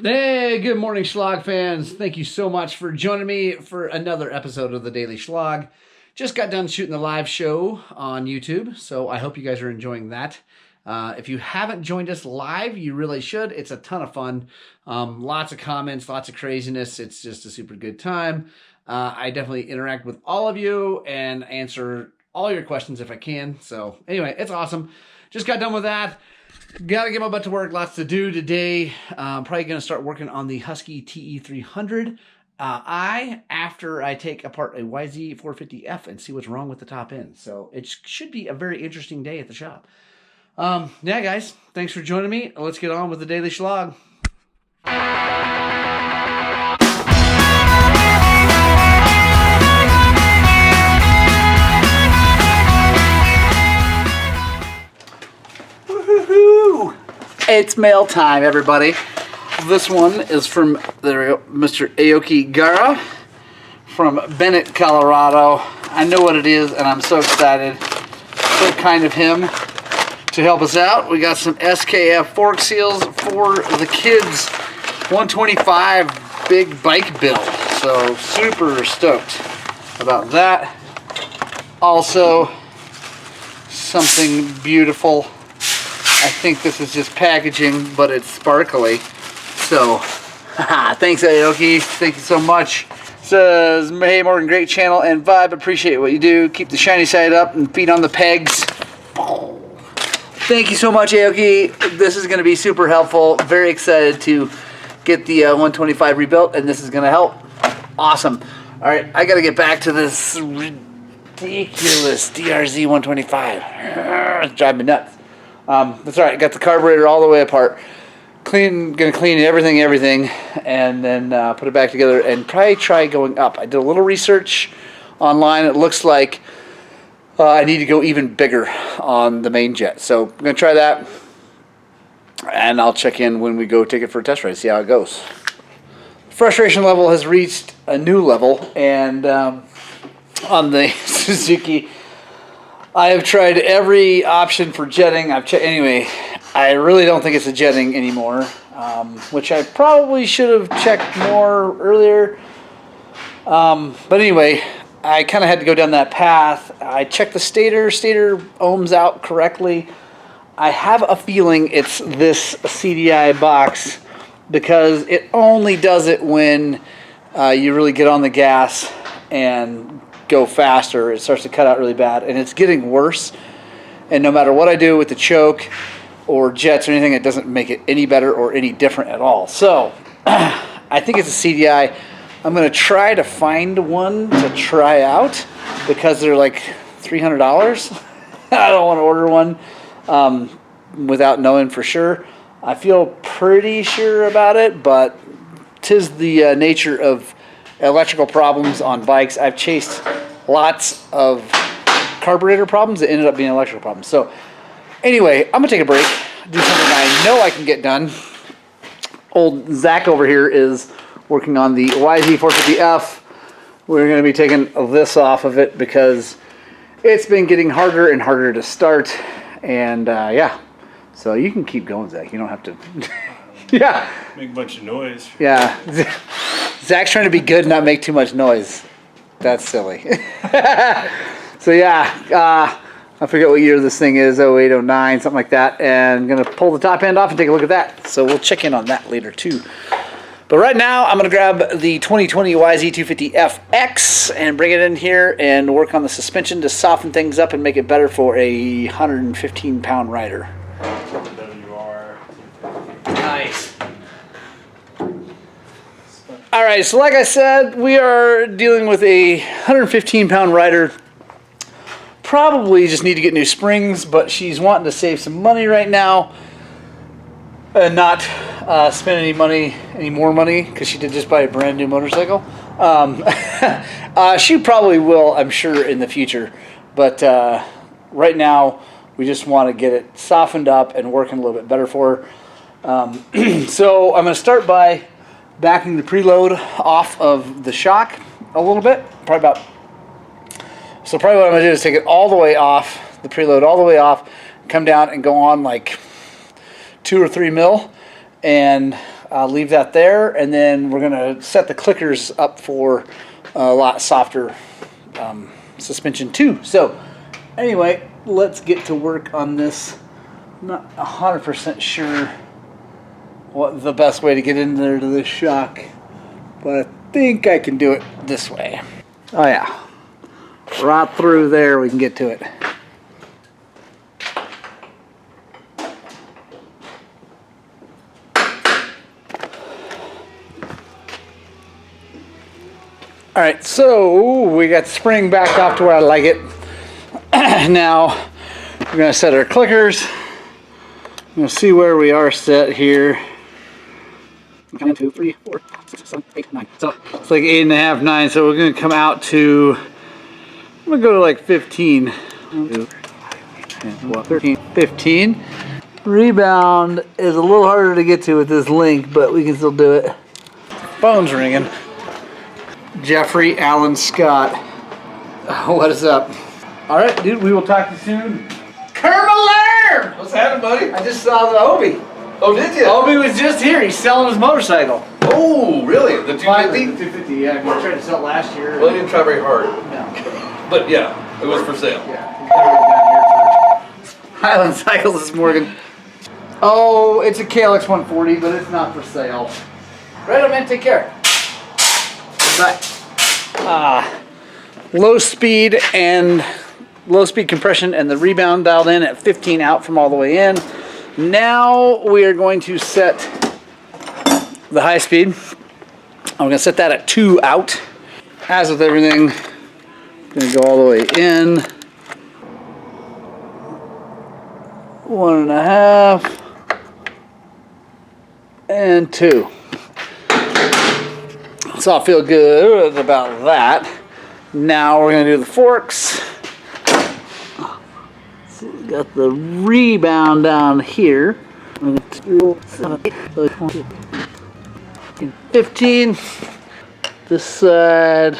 Hey, good morning, Shlog fans. Thank you so much for joining me for another episode of the Daily Shlog. Just got done shooting the live show on YouTube, so I hope you guys are enjoying that. If you haven't joined us live, you really should. It's a ton of fun. Lots of comments, lots of craziness. It's just a super good time. I definitely interact with all of you and answer all your questions if I can. So anyway, it's awesome. Just got done with that. Got to get my butt to work. Lots to do today. Probably going to start working on the Husky TE300 after I take apart a YZ450F and see what's wrong with the top end. So it should be a very interesting day at the shop. Yeah, guys, thanks for joining me. Let's get on with the Daily Shlog. It's mail time, everybody. This one is from, there we go, Mr. Aoki Gara from Bennett, Colorado. I know what it is, and I'm so excited. So kind of him to help us out. We got some SKF fork seals for the kids' 125 big bike build. So super stoked about that. Also, something beautiful. I think this is just packaging, but it's sparkly. So, thanks, Aoki. Thank you so much. Says, hey, Morgan, great channel and vibe. Appreciate what you do. Keep the shiny side up and feet on the pegs. Thank you so much, Aoki. This is going to be super helpful. Very excited to get the 125 rebuilt, and this is going to help. Awesome. All right, I got to get back to this ridiculous DRZ 125. It's driving me nuts. That's all right. Got the carburetor all the way apart. Gonna clean everything, and then put it back together and probably try going up. I did a little research online. It looks like I need to go even bigger on the main jet. So I'm gonna try that, and I'll check in when we go take it for a test ride, see how it goes. Frustration level has reached a new level, and on the Suzuki, I have tried every option for jetting. Anyway, I really don't think it's a jetting anymore, which I probably should have checked more earlier. But anyway, I kind of had to go down that path. I checked the stator ohms out correctly. I have a feeling it's this CDI box because it only does it when you really get on the gas and go faster. It starts to cut out really bad, and it's getting worse. And no matter what I do with the choke or jets or anything, it doesn't make it any better or any different at all. So I think it's a CDI. I'm going to try to find one to try out because they're like $300. I don't want to order one without knowing for sure. I feel pretty sure about it, but 'tis the nature of electrical problems on bikes. I've chased lots of carburetor problems that ended up being electrical problems. So anyway, I'm gonna take a break, do something I know I can get done. Old Zach over here is working on the YZ450F. We're gonna be taking this off of it because it's been getting harder and harder to start. And yeah, so you can keep going, Zach. You don't have to. Yeah. Make a bunch of noise. Yeah. Zach's trying to be good and not make too much noise. That's silly. So yeah, I forget what year this thing is, 08, 09, something like that. And I'm going to pull the top end off and take a look at that. So we'll check in on that later too. But right now, I'm going to grab the 2020 YZ250FX and bring it in here and work on the suspension to soften things up and make it better for a 115-pound rider. Nice. All right, so like I said, we are dealing with a 115-pound rider. Probably just need to get new springs, but she's wanting to save some money right now and not spend any more money because she did just buy a brand new motorcycle. She probably will, I'm sure, in the future. But right now, we just want to get it softened up and working a little bit better for her. So I'm going to start by backing the preload off of the shock a little bit. Probably what I'm going to do is take it all the way off, the preload all the way off, come down and go on like 2 or 3 mil, and I'll leave that there, and then we're gonna set the clickers up for a lot softer suspension too. So anyway, let's get to work on this. I'm not 100% sure what the best way to get in there to this shock, but I think I can do it this way. Oh yeah, right through there we can get to it. All right, so we got the spring back off to where I like it. Now we're gonna set our clickers. I'm gonna see where we are set here. 1, 2, 3, 4, 5, 6, 7, 8, 9. So it's like 8.5, 9. So we're gonna come out to, I'm gonna go to like 15. 1, 2, 3, 13, 15. Rebound is a little harder to get to with this link, but we can still do it. Phone's ringing. Jeffrey Allen Scott. What is up? All right, dude, we will talk to you soon. Kermaler! What's happening, buddy? I just saw the Obi. Oh, did you? Obi was just here. He's selling his motorcycle. Oh, really? The 250? 250, yeah. We tried to sell it last year. Well, he didn't try very hard. No. But yeah, it was for sale. Yeah. He's never down here for Highland Cycles this morning. Oh, it's a KLX 140, but it's not for sale. Right, man, take care. Bye. Low speed compression and the rebound dialed in at 15 out from all the way in. Now we are going to set the high speed. I'm going to set that at 2 out. As with everything, I'm going to go all the way in. 1.5 and 2. So I feel good about that. Now we're going to do the forks. So we got the rebound down here. 15. This side.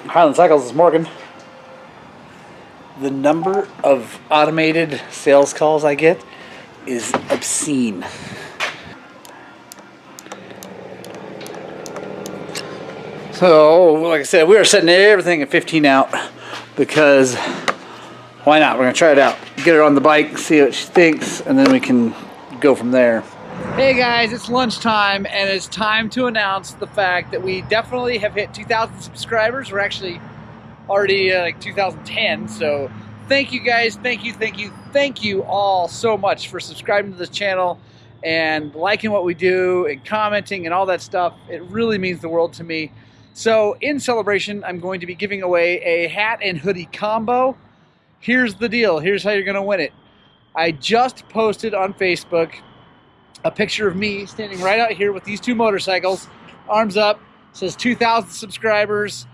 Highland Cycles is Morgan. The number of automated sales calls I get is obscene. So, like I said, we are setting everything at 15 out because why not? We're going to try it out. Get her on the bike, see what she thinks, and then we can go from there. Hey guys, it's lunchtime and it's time to announce the fact that we definitely have hit 2,000 subscribers. We're actually already like 2010, so thank you guys, thank you all so much for subscribing to this channel and liking what we do and commenting and all that stuff. It really means the world to me. So in celebration, I'm going to be giving away a hat and hoodie combo. Here's the deal, here's how you're gonna win it. I just posted on Facebook a picture of me standing right out here with these two motorcycles, arms up, says 2,000 subscribers.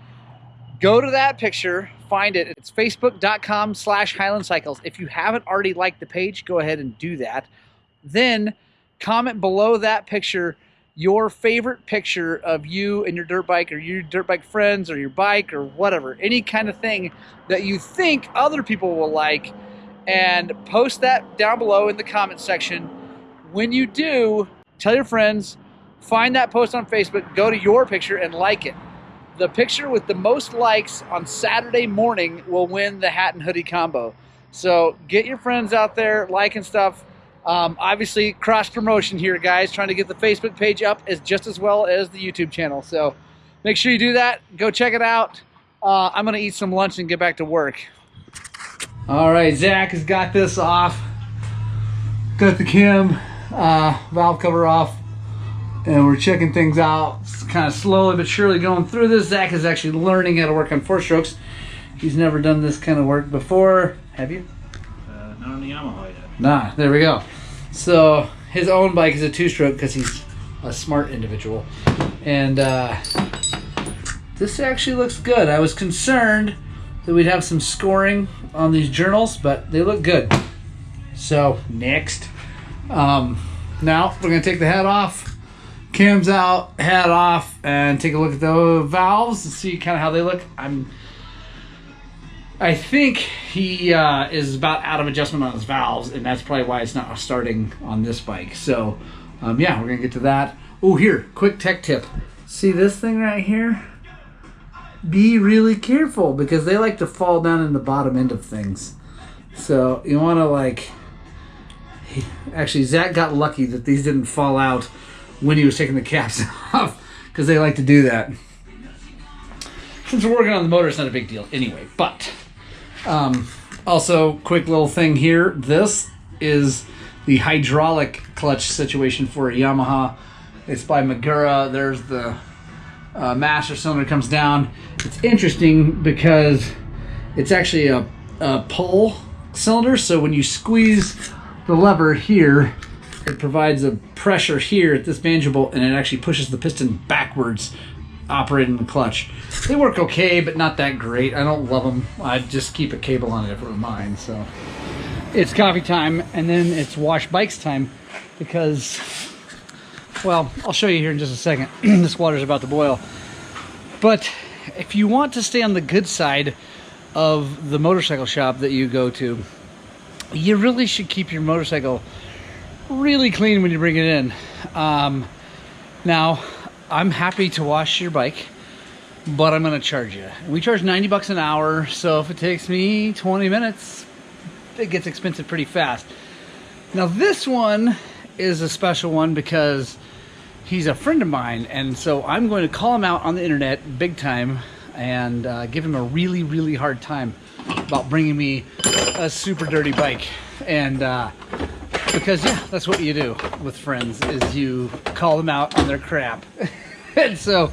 Go to that picture, find it. It's facebook.com/Highland Cycles. If you haven't already liked the page, go ahead and do that. Then comment below that picture your favorite picture of you and your dirt bike or your dirt bike friends or your bike or whatever, any kind of thing that you think other people will like, and post that down below in the comment section. When you do, tell your friends, find that post on Facebook, go to your picture and like it. The picture with the most likes on Saturday morning will win the hat and hoodie combo. So get your friends out there liking stuff. Obviously cross promotion here, guys, trying to get the Facebook page up just as well as the YouTube channel. So make sure you do that. Go check it out. I'm gonna eat some lunch and get back to work. All right, Zach has got this off. Got the cam valve cover off. And we're checking things out, kind of slowly but surely going through this. Zach is actually learning how to work on 4-strokes. He's never done this kind of work before. Have you? Not on the Yamaha yet. Nah, there we go. So his own bike is a 2-stroke because he's a smart individual. And this actually looks good. I was concerned that we'd have some scoring on these journals, but they look good. So next. Now we're going to take the head off. Cam's out, hat off, and take a look at the valves and see kind of how they look. I'm I think he is about out of adjustment on his valves, and that's probably why it's not starting on this bike. So, yeah, we're going to get to that. Oh, here, quick tech tip. See this thing right here? Be really careful because they like to fall down in the bottom end of things. So you want to like... Actually, Zach got lucky that these didn't fall out when he was taking the caps off because they like to do that. Since we're working on the motor, it's not a big deal anyway. But also, quick little thing here. This is the hydraulic clutch situation for a Yamaha. It's by Magura. There's the master cylinder comes down. It's interesting because it's actually a pull cylinder. So when you squeeze the lever here, it provides a pressure here at this banjo bolt, and it actually pushes the piston backwards, operating the clutch. They work okay, but not that great. I don't love them. I'd just keep a cable on it if it were mine. So it's coffee time, and then it's wash bikes time because, well, I'll show you here in just a second. This water's about to boil. But if you want to stay on the good side of the motorcycle shop that you go to, you really should keep your motorcycle really clean when you bring it in. Now, I'm happy to wash your bike, but I'm going to charge you. We charge 90 bucks an hour, so if it takes me 20 minutes, it gets expensive pretty fast. Now, this one is a special one because he's a friend of mine, and so I'm going to call him out on the internet big time and give him a really, really hard time about bringing me a super dirty bike. And because, yeah, that's what you do with friends, is you call them out on their crap. And so,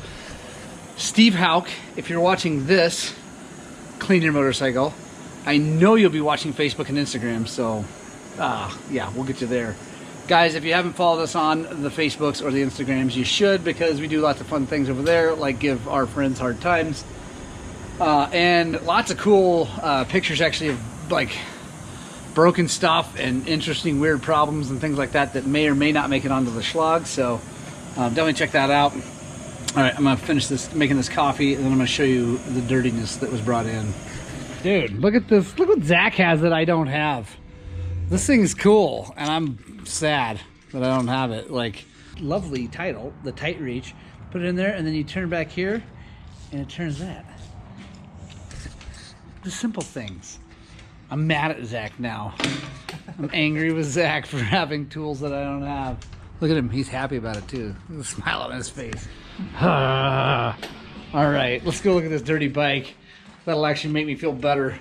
Steve Hauk, if you're watching this, clean your motorcycle. I know you'll be watching Facebook and Instagram, so yeah, we'll get you there. Guys, if you haven't followed us on the Facebooks or the Instagrams, you should, because we do lots of fun things over there, like give our friends hard times. And lots of cool pictures, actually, of like broken stuff and interesting weird problems and things like that that may or may not make it onto the Shlog. So definitely check that out. All right, I'm gonna finish this, making this coffee, and then I'm gonna show you the dirtiness that was brought in. Dude, look at this. Look what Zach has that I don't have. This thing is cool, and I'm sad that I don't have it. Like, lovely title, the tight reach. Put it in there, and then you turn back here, and it turns that. The simple things. I'm mad at Zach now. I'm angry with Zach for having tools that I don't have. Look at him, he's happy about it too. There's a smile on his face. All right, let's go look at this dirty bike. That'll actually make me feel better.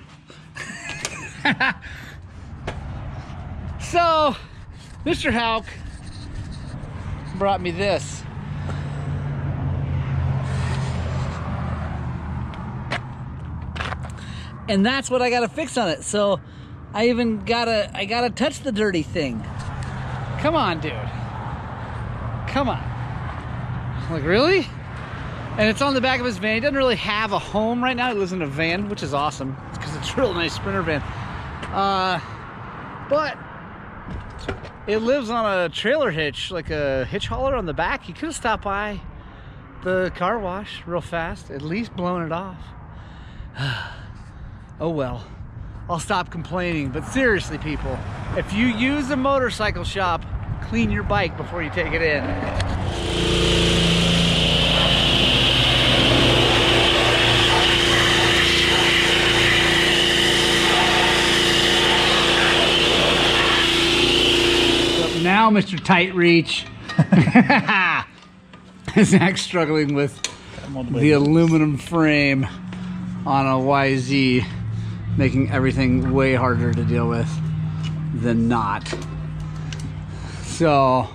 So, Mr. Hauk brought me this. And that's what I gotta fix on it. So I even gotta touch the dirty thing. Come on, dude. Come on. Like, really? And it's on the back of his van. He doesn't really have a home right now. He lives in a van, which is awesome because it's a real nice Sprinter van. But it lives on a trailer hitch, like a hitch hauler on the back. He could have stopped by the car wash real fast, at least blown it off. Oh well, I'll stop complaining. But seriously, people, if you use a motorcycle shop, clean your bike before you take it in. So now, Mr. Tight Reach, Zach's struggling with the aluminum frame on a YZ, making everything way harder to deal with than not. So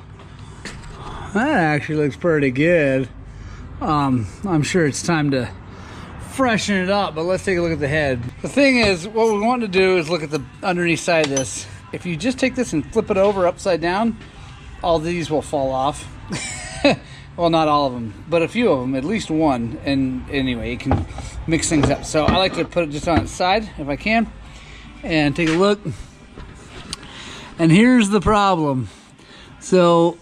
that actually looks pretty good. I'm sure it's time to freshen it up, but let's take a look at the head. The thing is, what we want to do is look at the underneath side of this. If you just take this and flip it over upside down, all these will fall off. Well, not all of them, but a few of them, at least one. And anyway, you can mix things up. So I like to put it just on its side if I can, and take a look. And here's the problem. So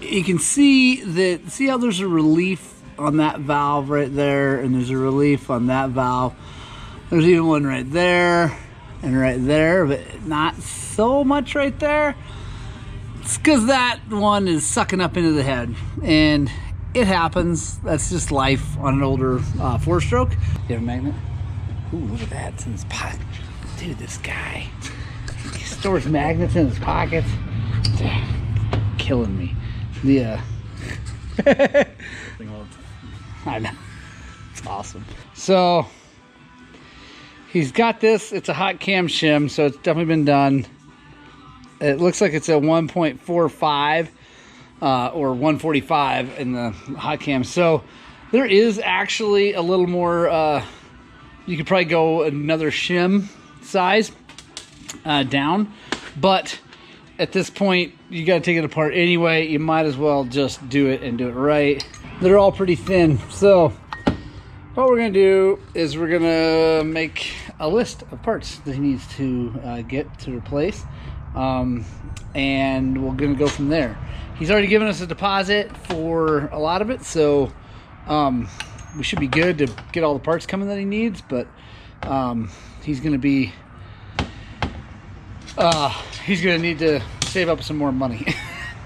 you can see that, see how there's a relief on that valve right there, and there's a relief on that valve. There's even one right there and right there, but not so much right there. It's because that one is sucking up into the head, and it happens. That's just life on an older 4-stroke. You have a magnet? Ooh, look at that. It's in his pocket. Dude, this guy. He stores magnets in his pockets. Killing me. Yeah. I know. It's awesome. So, he's got this. It's a hot cam shim, so it's definitely been done. It looks like it's a 1.45 or 145 in the hot cam. So, there is actually a little more... you could probably go another shim size down, but at this point you got to take it apart anyway. You might as well just do it and do it right. They're all pretty thin, so what we're gonna do is we're gonna make a list of parts that he needs to get to replace, and we're gonna go from there. He's already given us a deposit for a lot of it, so we should be good to get all the parts coming that he needs, but he's gonna be he's gonna need to save up some more money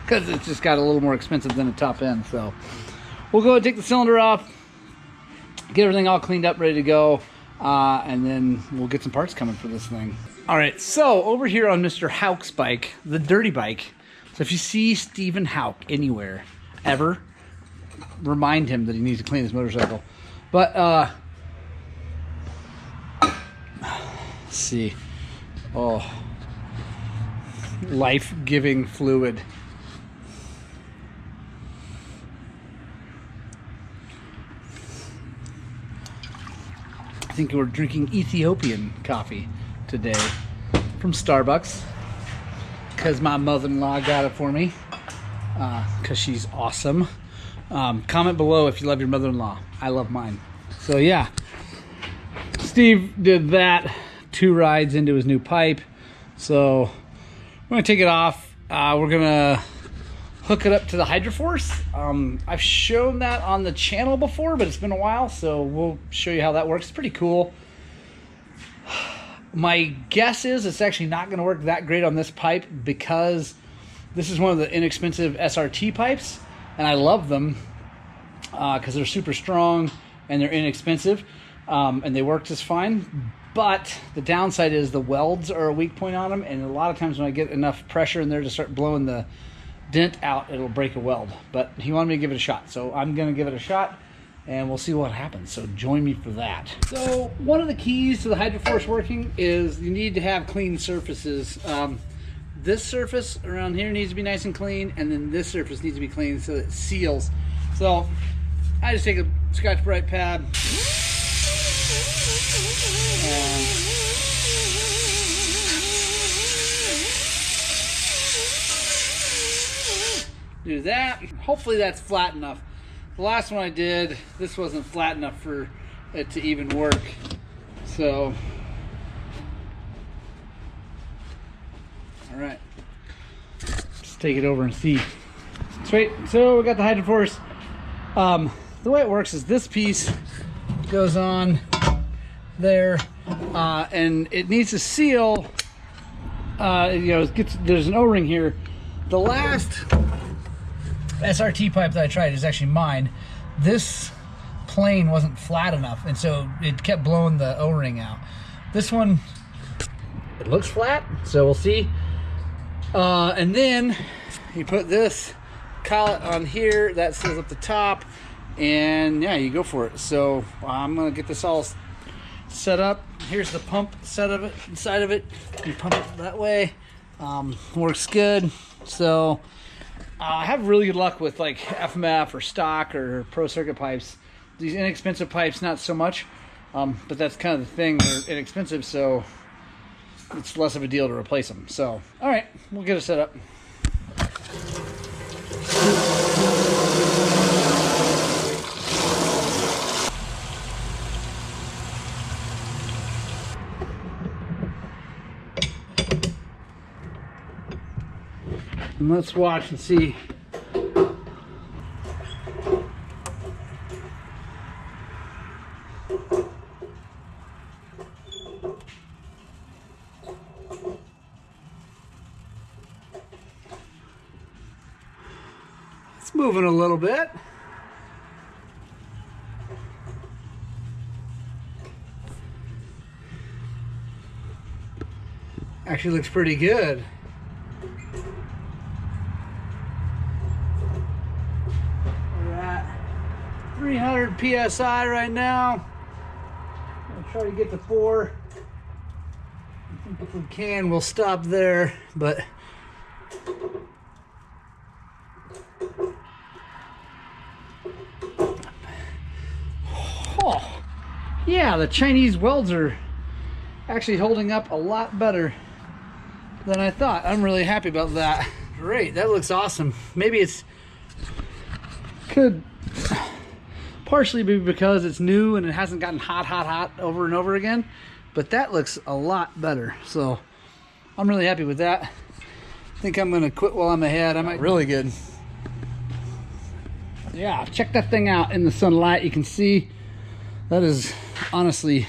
because it's just got a little more expensive than the top end. So we'll go and take the cylinder off, get everything all cleaned up, ready to go, and then we'll get some parts coming for this thing. All right, so over here on Mr. Houck's bike, the Dirty Bike. So if you see Stephen Houck anywhere ever, remind him that he needs to clean his motorcycle. But let's see. Oh, life-giving fluid. I think we're drinking Ethiopian coffee today from Starbucks because my mother-in-law got it for me because she's awesome. Comment below if you love your mother-in-law. I love mine. So yeah, Steve did that 2 rides into his new pipe. So we're gonna take it off. We're gonna hook it up to the Hydroforce. I've shown that on the channel before, but it's been a while, so we'll show you how that works. It's pretty cool. My guess is it's actually not gonna work that great on this pipe because this is one of the inexpensive SRT pipes, and I love them because they're super strong and they're inexpensive, and they work just fine. But the downside is the welds are a weak point on them, and a lot of times when I get enough pressure in there to start blowing the dent out, it'll break a weld. But he wanted me to give it a shot, so I'm gonna give it a shot and we'll see what happens. So join me for that. So one of the keys to the Hydroforce working is you need to have clean surfaces. This surface around here needs to be nice and clean, and then this surface needs to be clean so it seals. So I just take a Scotch-Brite pad and do that. Hopefully that's flat enough. The last one I did, this wasn't flat enough for it to even work. So, all right, let's take it over and see. Sweet. So we got the Hydroforce. The way it works is this piece goes on there, and it needs to seal. There's an O-ring here. The last SRT pipe that I tried is actually mine. This plane wasn't flat enough, and so it kept blowing the O-ring out. This one, it looks flat, so we'll see. And then you put this collet on here that seals up the top, and yeah, you go for it. So I'm gonna get this all set up. Here's the pump set of it, inside of it. You pump it that way. Works good. So I have really good luck with like FMF or stock or pro circuit pipes. These inexpensive pipes, not so much, but that's kind of the thing. They're inexpensive, so it's less of a deal to replace them. So, all right, we'll get it set up. And let's watch and see. moving a little bit. Actually looks pretty good. We're at 300 PSI right now. I'll try to get to 4. I think if we can, we'll stop there, but oh, yeah, the Chinese welds are actually holding up a lot better than I thought. I'm really happy about that. Great, that looks awesome. Maybe it's could partially be because it's new and it hasn't gotten hot over and over again, but that looks a lot better. So I'm really happy with that. I think I'm gonna quit while I'm ahead. I might. Really good. Yeah, check that thing out in the sunlight. You can see that is honestly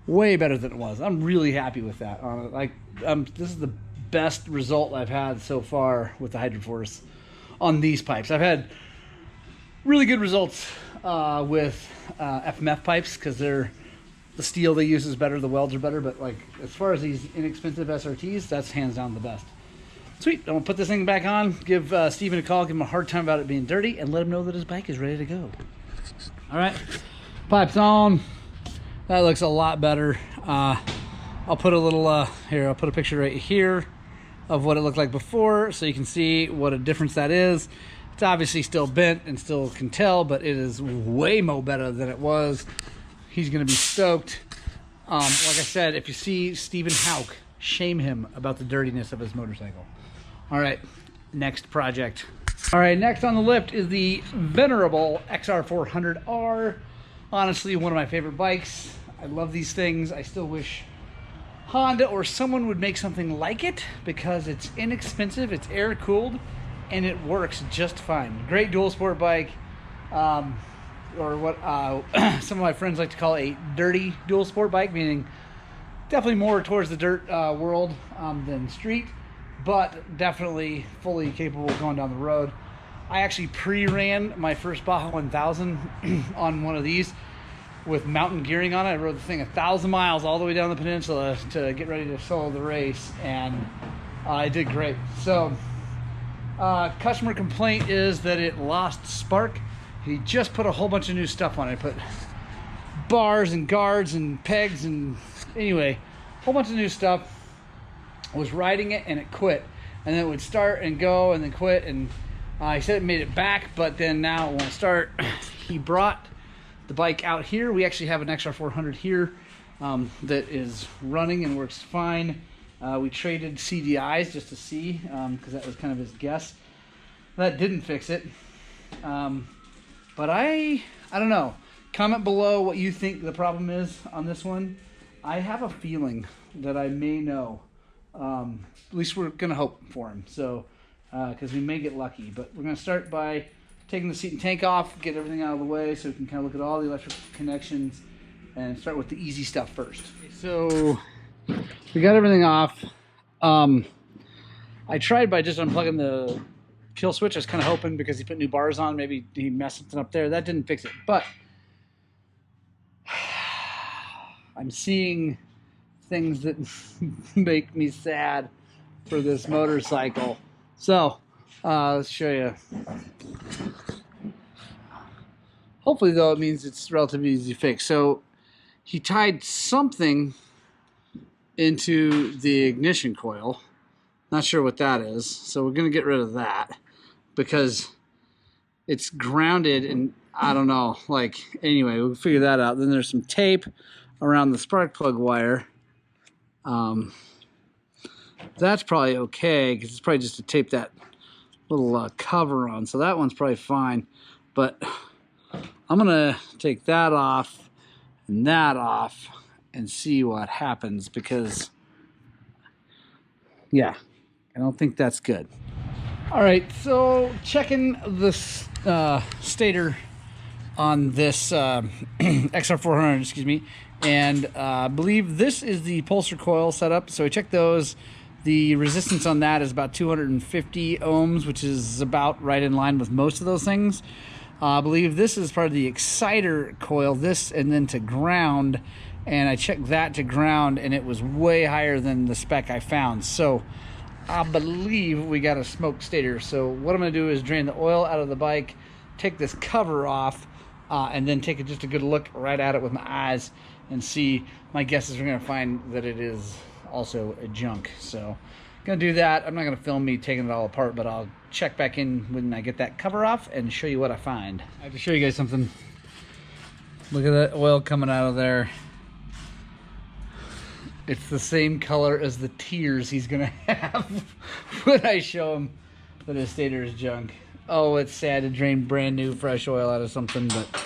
way better than it was. I'm really happy with that. Like, this is the best result I've had so far with the Hydroforce on these pipes. I've had really good results with FMF pipes because the steel they use is better, the welds are better, but like as far as these inexpensive SRTs, that's hands down the best. Sweet, I'm gonna put this thing back on, give Steven a call, give him a hard time about it being dirty, and let him know that his bike is ready to go. All right, pipes on. That looks a lot better. I'll put a little, here, I'll put a picture right here of what it looked like before so you can see what a difference that is. It's obviously still bent and still can tell, but it is way more better than it was. He's gonna be stoked. Like I said, if you see Stephen Hauk, shame him about the dirtiness of his motorcycle. All right, next project. All right, next on the lift is the venerable XR400R. Honestly, one of my favorite bikes. I love these things. I still wish Honda or someone would make something like it because it's inexpensive, it's air cooled, and it works just fine. Great dual sport bike, or what some of my friends like to call a dirty dual sport bike, meaning definitely more towards the dirt world than street, but definitely fully capable of going down the road. I actually pre-ran my first Baja 1000 on one of these with mountain gearing on it. I rode the thing 1,000 miles all the way down the peninsula to get ready to solo the race, and I did great. So customer complaint is that it lost spark. He just put a whole bunch of new stuff on it. Put bars and guards and pegs and anyway, a whole bunch of new stuff. Was riding it and it quit, and then it would start and go and then quit, and he said it made it back, but then now it won't start. He brought the bike out here. We actually have an XR400 here that is running and works fine. We traded CDIs just to see because that was kind of his guess. That didn't fix it, but I don't know. Comment below what you think the problem is on this one. I have a feeling that I may know. At least we're gonna hope for him. So because we may get lucky, but we're gonna start by taking the seat and tank off, get everything out of the way so we can kind of look at all the electrical connections and start with the easy stuff first. So we got everything off. I tried by just unplugging the kill switch. I was kind of hoping because he put new bars on, maybe he messed something up there. That didn't fix it, but I'm seeing things that make me sad for this motorcycle. So let's show you. Hopefully though it means it's relatively easy to fix. So he tied something into the ignition coil. Not sure what that is. So we're gonna get rid of that because it's grounded and I don't know, like, anyway, we'll figure that out. Then there's some tape around the spark plug wire. That's probably okay because it's probably just to tape that little cover on. So that one's probably fine. But I'm gonna take that off and that off and see what happens because, yeah, I don't think that's good. All right, so checking this stator on this XR400, excuse me, and I believe this is the pulsar coil setup. So I checked those. The resistance on that is about 250 ohms, which is about right in line with most of those things. I believe this is part of the exciter coil, this and then to ground, and I checked that to ground and it was way higher than the spec I found. So I believe we got a smoke stator. So what I'm going to do is drain the oil out of the bike, take this cover off, and then take just a good look right at it with my eyes and see. My guess is we're going to find that it is also a junk. So I'm going to do that. I'm not going to film me taking it all apart, but I'll check back in when I get that cover off and show you what I find. I have to show you guys something. Look at that oil coming out of there. It's the same color as the tears he's gonna have when I show him that his stator is junk. Oh, it's sad to drain brand new fresh oil out of something, but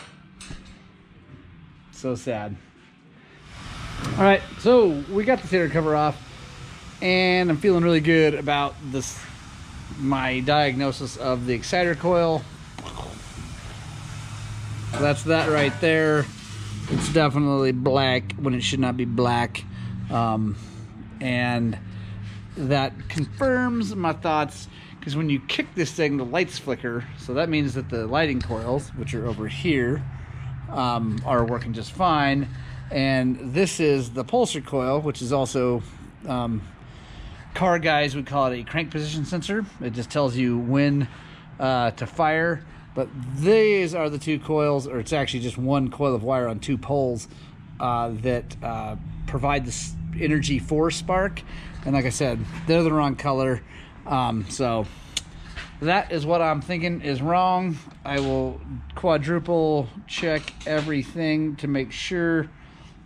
so sad. All right, so we got the stator cover off, and I'm feeling really good about this. My diagnosis of the exciter coil. That's that right there. It's definitely black when it should not be black. And that confirms my thoughts, because when you kick this thing, the lights flicker. So that means that the lighting coils, which are over here, are working just fine. And this is the pulsar coil, which is also, car guys would call it a crank position sensor. It just tells you when to fire. But these are the two coils, or it's actually just one coil of wire on two poles that provide this energy for spark. And like I said, they're the wrong color. So that is what I'm thinking is wrong. I will quadruple check everything to make sure,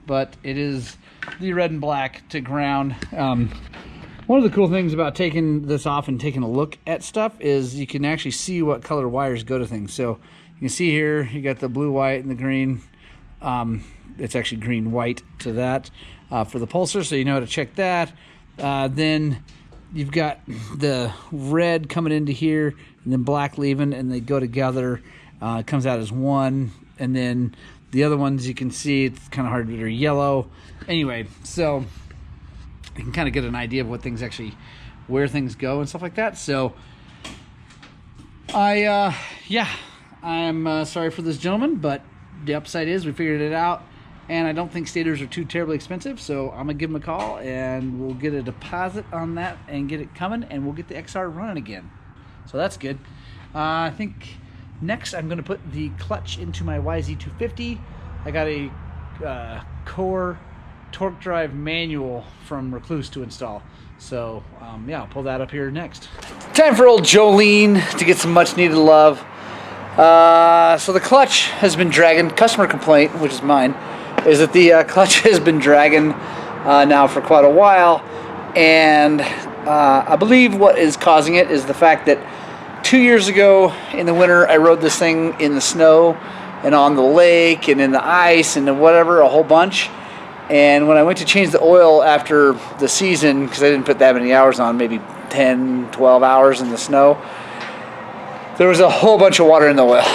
but it is the red and black to ground. One of the cool things about taking this off and taking a look at stuff is you can actually see what color wires go to things. So you can see here, you got the blue, white, and the green. It's actually green, white to that for the pulsar, so you know how to check that. Then you've got the red coming into here and then black leaving, and they go together. It comes out as one, and then the other ones you can see, it's kind of hard, they're yellow. Anyway, so you can kind of get an idea of what things actually, where things go and stuff like that. So I'm sorry for this gentleman, but the upside is we figured it out, and I don't think stators are too terribly expensive, so I'm gonna give him a call and we'll get a deposit on that and get it coming, and we'll get the XR running again. So that's good. I think next I'm gonna put the clutch into my YZ250. I got a core Torq drive manual from Rekluse to install. So yeah, I'll pull that up here next. Time for old Jolene to get some much needed love. So the clutch has been dragging. Customer complaint, which is mine, is that the clutch has been dragging now for quite a while, and I believe what is causing it is the fact that 2 years ago in the winter I rode this thing in the snow and on the lake and in the ice and whatever, a whole bunch. And when I went to change the oil after the season, because I didn't put that many hours on, maybe 10, 12 hours in the snow, there was a whole bunch of water in the oil,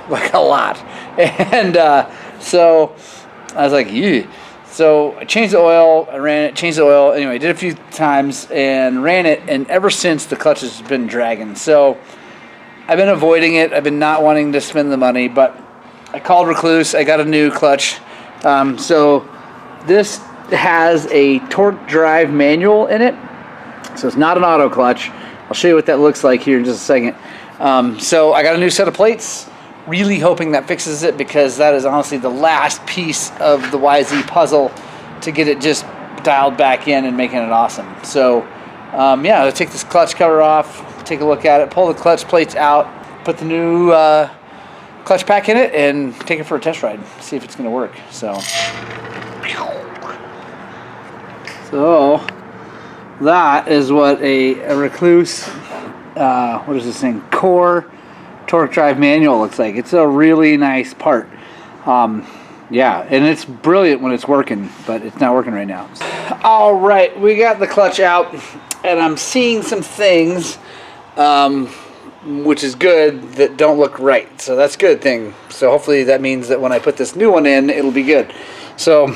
like a lot. And so I was like, yeah. So I changed the oil, I ran it, changed the oil. Anyway, did it a few times and ran it, and ever since the clutch has been dragging. So I've been avoiding it. I've been not wanting to spend the money, but I called Rekluse. I got a new clutch. So this has a Torq drive manual in it. So it's not an auto clutch. I'll show you what that looks like here in just a second. So I got a new set of plates, really hoping that fixes it, because that is honestly the last piece of the YZ puzzle to get it just dialed back in and making it awesome. So yeah, I'll take this clutch cover off, take a look at it, pull the clutch plates out, put the new clutch pack in it, and take it for a test ride, see if it's going to work. So that is what a Rekluse, what is this thing, core Torq drive manual looks like. It's a really nice part. Yeah, and it's brilliant when it's working, but it's not working right now. All right, we got the clutch out, and I'm seeing some things, which is good, that don't look right. So that's a good thing. So hopefully that means that when I put this new one in, it'll be good. So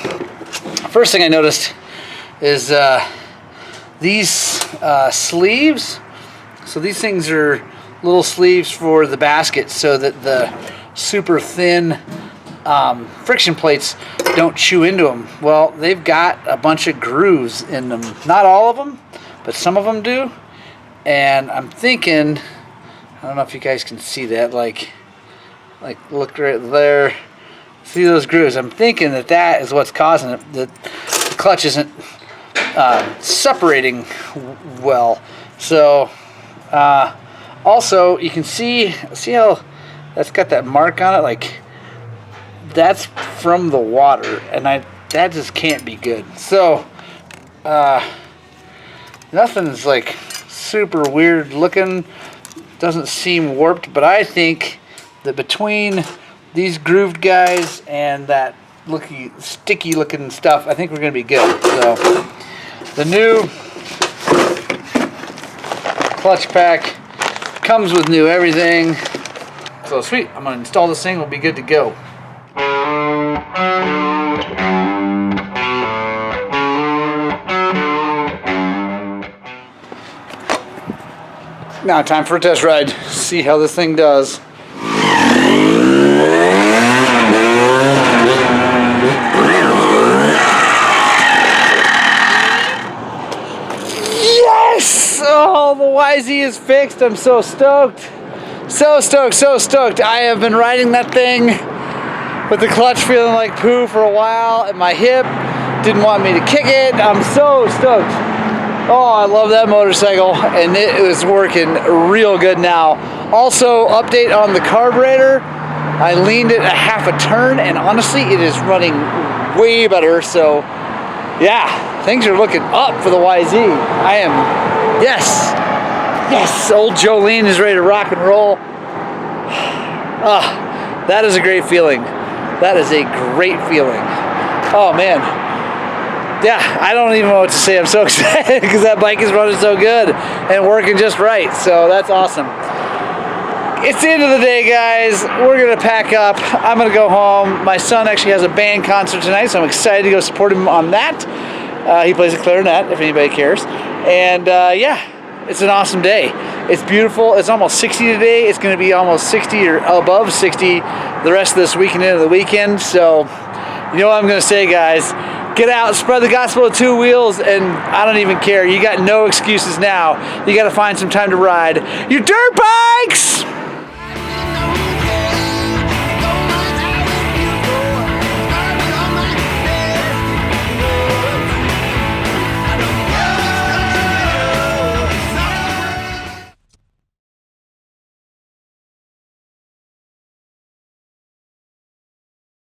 first thing I noticed is these sleeves. So these things are little sleeves for the basket so that the super thin friction plates don't chew into them. Well, they've got a bunch of grooves in them. Not all of them, but some of them do. And I'm thinking, I don't know if you guys can see that, like look right there. See those grooves? I'm thinking that that is what's causing it. The clutch isn't separating well. So also you can see how that's got that mark on it, like that's from the water, and that just can't be good. So nothing's like super weird looking, doesn't seem warped, but I think that between these grooved guys and that sticky looking stuff, I think we're gonna be good. So the new clutch pack comes with new everything. So sweet, I'm gonna install this thing, we'll be good to go. Now time for a test ride. See how this thing does. Yes! Oh, the YZ is fixed. I'm so stoked. So stoked, so stoked. I have been riding that thing with the clutch feeling like poo for a while, and my hip didn't want me to kick it. I'm so stoked. Oh, I love that motorcycle, and it is working real good now. Also, update on the carburetor. I leaned it a half a turn, and honestly, it is running way better. So, yeah, things are looking up for the YZ. I am, yes, old Jolene is ready to rock and roll. Ah, that is a great feeling. That is a great feeling. Oh, man. Yeah, I don't even know what to say. I'm so excited because that bike is running so good and working just right. So that's awesome. It's the end of the day, guys. We're going to pack up. I'm going to go home. My son actually has a band concert tonight, so I'm excited to go support him on that. He plays the clarinet, if anybody cares. And yeah, it's an awesome day. It's beautiful. It's almost 60 today. It's going to be almost 60 or above 60 the rest of this weekend into the weekend. So you know what I'm going to say, guys. Get out, spread the gospel of two wheels, and I don't even care. You got no excuses now. You got to find some time to ride your dirt bikes!